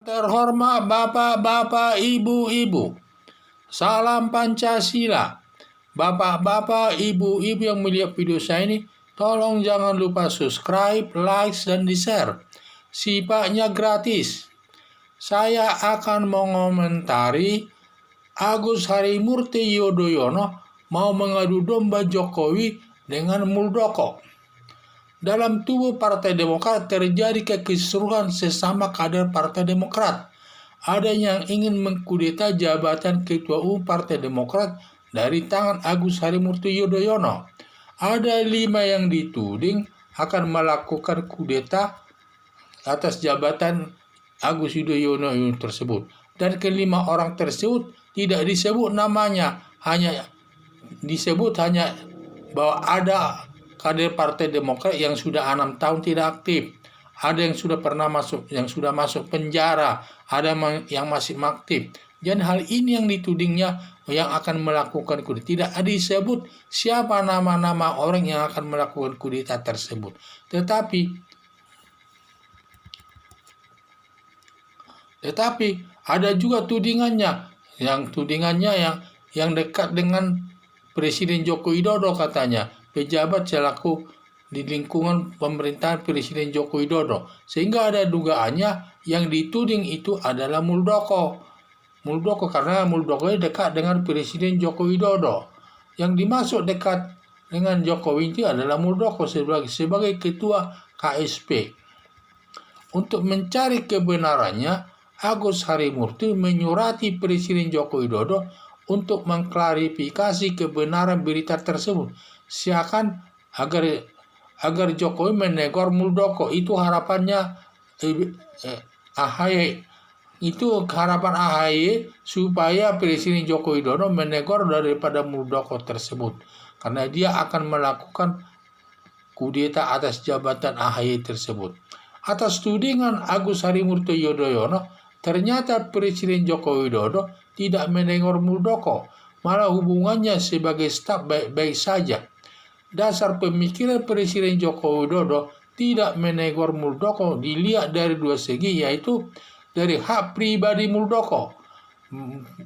Terhormat Bapak-Bapak, Ibu-Ibu, salam Pancasila. Bapak-bapak, ibu-ibu yang melihat video saya ini, tolong jangan lupa subscribe, like, dan di-share. Sifatnya gratis. Saya akan mengomentari Agus Harimurti Yudhoyono mau mengadu domba Jokowi dengan Muldoko. Dalam tubuh Partai Demokrat terjadi kekisruhan sesama kader Partai Demokrat. Ada yang ingin mengkudeta jabatan Ketua Umum Partai Demokrat dari tangan Agus Harimurti Yudhoyono. Ada 5 yang dituding akan melakukan kudeta atas jabatan Agus Yudhoyono tersebut. Dan kelima orang tersebut tidak disebut namanya, hanya disebut bahwa ada kader Partai Demokrat yang sudah 6 tahun tidak aktif, ada yang sudah pernah masuk penjara, ada yang masih aktif. Dan hal ini yang ditudingnya yang akan melakukan kudeta. Tidak disebut siapa nama-nama orang yang akan melakukan kudeta tersebut. Tetapi ada juga tudingannya yang dekat dengan Presiden Joko Widodo, katanya pejabat selaku di lingkungan pemerintahan Presiden Joko Widodo, sehingga ada dugaannya yang dituding itu adalah Muldoko karena Muldoko dekat dengan Presiden Joko Widodo. Yang dimaksud dekat dengan Jokowi itu adalah Muldoko sebagai ketua KSP. Untuk mencari kebenarannya, Agus Harimurti menyurati Presiden Joko Widodo untuk mengklarifikasi kebenaran berita tersebut, seakan agar Jokowi menegur Muldoko. Itu harapannya AHY. Itu harapan AHY supaya Presiden Joko Widodo menegur daripada Muldoko tersebut, karena dia akan melakukan kudeta atas jabatan AHY tersebut. Atas tudingan Agus Harimurti Yudhoyono, ternyata Presiden Joko Widodo tidak menegur Muldoko, malah hubungannya sebagai staf baik-baik saja. Dasar pemikiran Presiden Joko Widodo tidak menegur Muldoko dilihat dari 2 segi, yaitu dari hak pribadi Muldoko.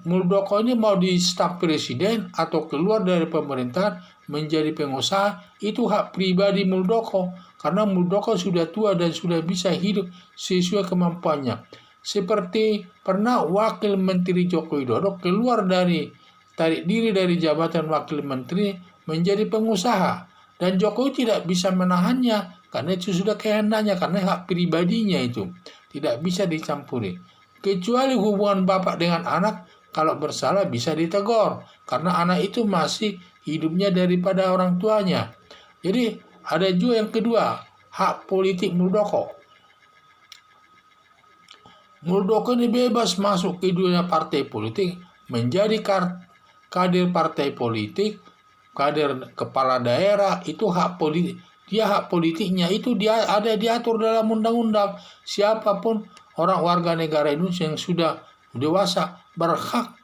Muldoko ini mau di staf presiden atau keluar dari pemerintahan menjadi pengusaha, itu hak pribadi Muldoko, karena Muldoko sudah tua dan sudah bisa hidup sesuai kemampuannya. Seperti pernah Wakil Menteri Joko Widodo tarik diri dari jabatan Wakil Menteri menjadi pengusaha, dan Jokowi tidak bisa menahannya karena itu sudah kehendaknya, karena hak pribadinya itu tidak bisa dicampuri. Kecuali hubungan bapak dengan anak, kalau bersalah bisa ditegur karena anak itu masih hidupnya daripada orang tuanya. Jadi ada juga yang kedua, hak politik Muldoko. Muldoko ini bebas masuk ke dunia partai politik, menjadi kader partai politik, kader kepala daerah, itu hak politik. Hak politiknya itu dia ada diatur dalam undang-undang. Siapapun orang warga negara Indonesia yang sudah dewasa berhak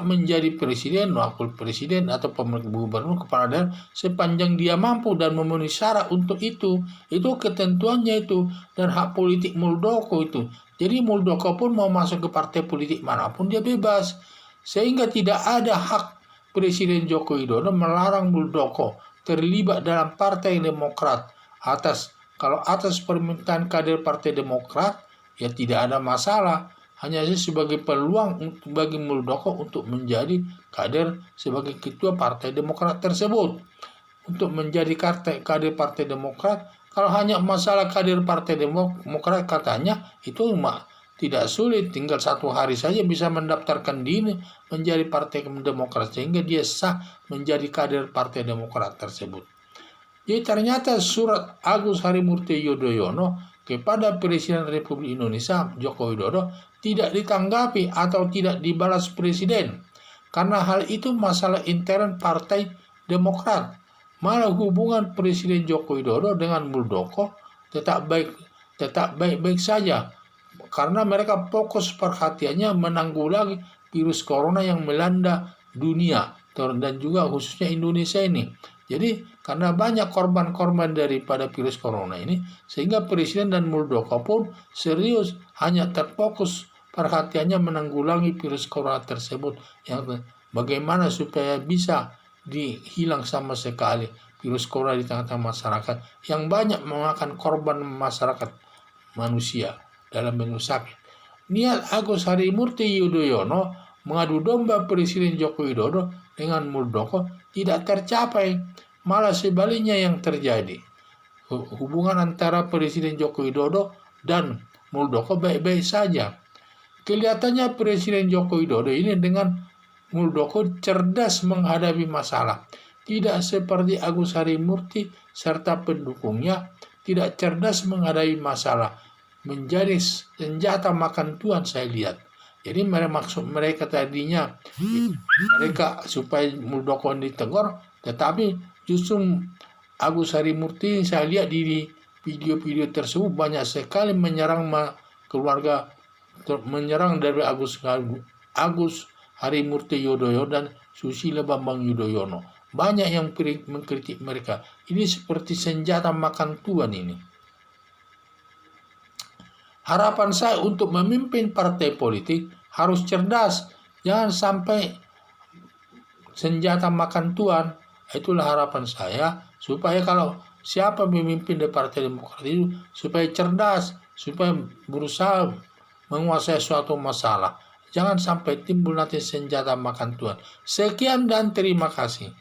menjadi presiden, wakil presiden, atau gubernur, kepala daerah sepanjang dia mampu dan memenuhi syarat untuk itu. Itu ketentuannya itu, dan hak politik Muldoko itu. Jadi Muldoko pun mau masuk ke partai politik manapun dia bebas, sehingga tidak ada hak Presiden Joko Widodo melarang Muldoko terlibat dalam Partai Demokrat. Kalau atas permintaan kader Partai Demokrat, ya tidak ada masalah. Hanya sebagai peluang bagi Muldoko untuk menjadi kader sebagai ketua Partai Demokrat tersebut. Untuk menjadi kader Partai Demokrat, kalau hanya masalah kader Partai Demokrat, katanya itu tidak sulit, tinggal 1 hari saja bisa mendaftarkan diri menjadi Partai Demokrat, sehingga dia sah menjadi kader Partai Demokrat tersebut. Jadi ternyata surat Agus Harimurti Yudhoyono kepada Presiden Republik Indonesia Joko Widodo tidak ditanggapi atau tidak dibalas Presiden, karena hal itu masalah intern Partai Demokrat. Malah hubungan Presiden Joko Widodo dengan Muldoko tetap baik-baik saja, karena mereka fokus perhatiannya menanggulangi virus corona yang melanda dunia dan juga khususnya Indonesia ini. Jadi karena banyak korban-korban daripada virus corona ini, sehingga Presiden dan Muldoko pun serius hanya terfokus perhatiannya menanggulangi virus corona tersebut, yang bagaimana supaya bisa dihilang sama sekali virus corona di tengah-tengah masyarakat yang banyak memakan korban masyarakat manusia dalam bentuk sakit. Niat Agus Harimurti Yudhoyono mengadu domba Presiden Joko Widodo dengan Muldoko tidak tercapai, malah sebaliknya yang terjadi. Hubungan antara Presiden Joko Widodo dan Muldoko baik-baik saja. Kelihatannya Presiden Joko Widodo ini dengan Muldoko cerdas menghadapi masalah. Tidak seperti Agus Harimurti serta pendukungnya tidak cerdas menghadapi masalah. Menjadi senjata makan tuan saya lihat. Jadi maksud mereka tadinya mereka supaya Muldoko ditegur, tetapi justru Agus Harimurti saya lihat di video-video tersebut banyak sekali menyerang keluarga, menyerang dari Agus Harimurti Yudhoyono dan Susilo Bambang Yudhoyono. Banyak yang mengkritik mereka. Ini seperti senjata makan tuan ini. Harapan saya untuk memimpin partai politik harus cerdas. Jangan sampai senjata makan tuan. Itulah harapan saya. Supaya kalau siapa memimpin di Partai Demokrat itu, supaya cerdas, supaya berusaha menguasai suatu masalah. Jangan sampai timbul nanti senjata makan tuan. Sekian dan terima kasih.